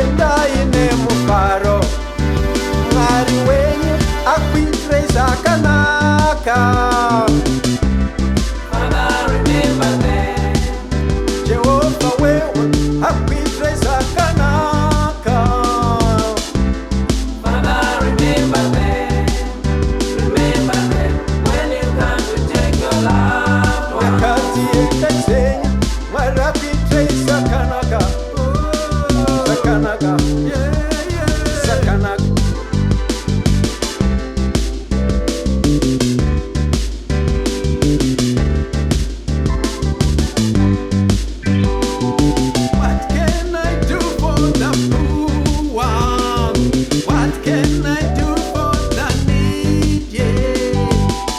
endaine mufaro Mwari wenyu akuitire zvakanaka. Jehovha wewe akuitire zvakanaka. Nyakati yekatenya Mwari akuitire zvakanaka. Zvakanaka, zvakanaka. What can I do for the poor? What can I do for the needy?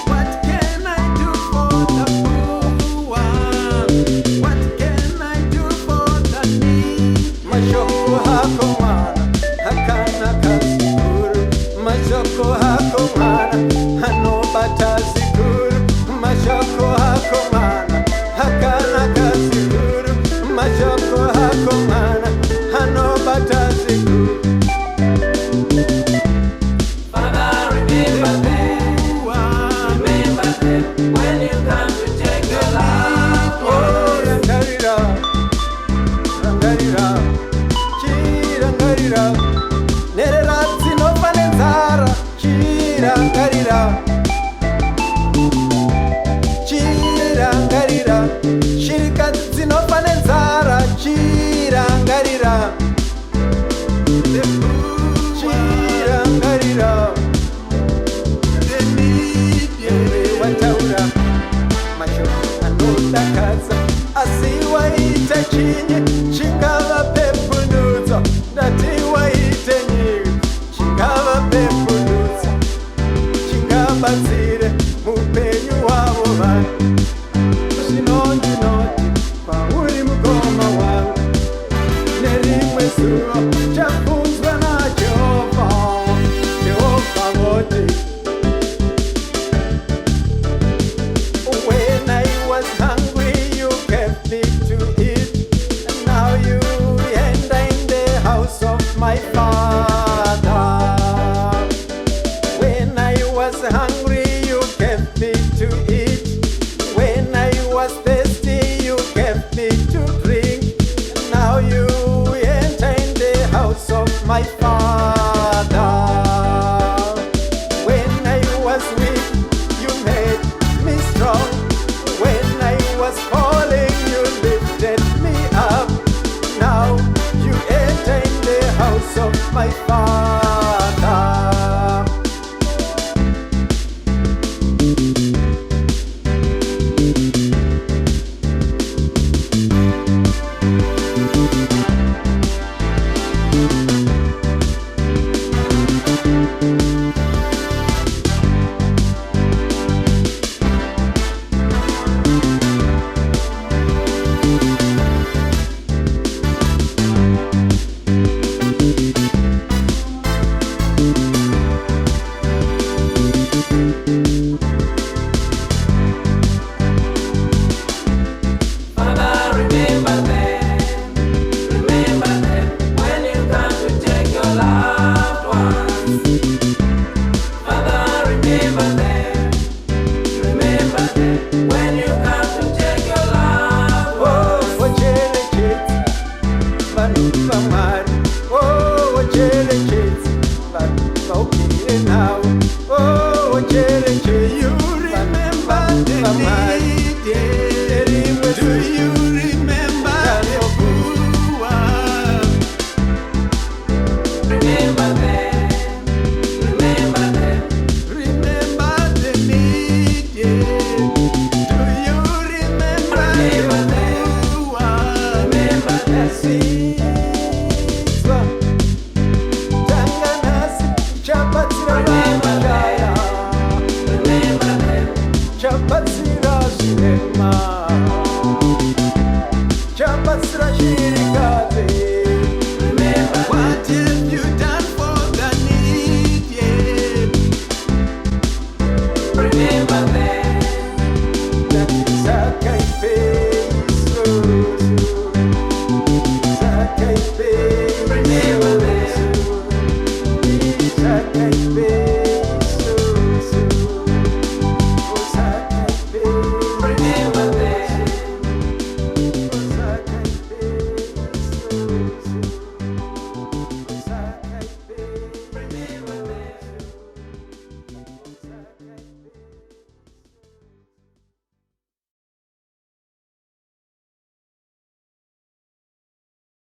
What can I do for the poor? What can I do for the needy? Mashoko hako mwana hakana kazikuru. Mashoko hako mwana hanobata zikuru. Mashoko hako mwana hakana kazikuru. Mashoko hako mwana hanobata zikuru. Rangarira, rangarira, chirangarira, nerera dzinobva nenzara, chirangarira, chirangarira, shirikadzi dzinobva nenzara, chirangarira, chirangarira, wataura mashoko anodakadza asi waita chinyi chingava pepundudza. Ndati waite nyika chingava pepundudza, chingabatsire mupenyu wavo vanhu. Zvinondinoti pauri mugoma wangu, nerimwe zuva chabvunzwa naJehovha. Jehovha voti when I was hungry, you gave me to eat. And now you enter in the house of my Father. When I was hungry, you gave me to eat. When I was thirsty, you gave me to drink. And now you enter in the house of my Father. When I was weak, you made me strong. When I was falling, you lifted me up. Now you enter in the house of my Father.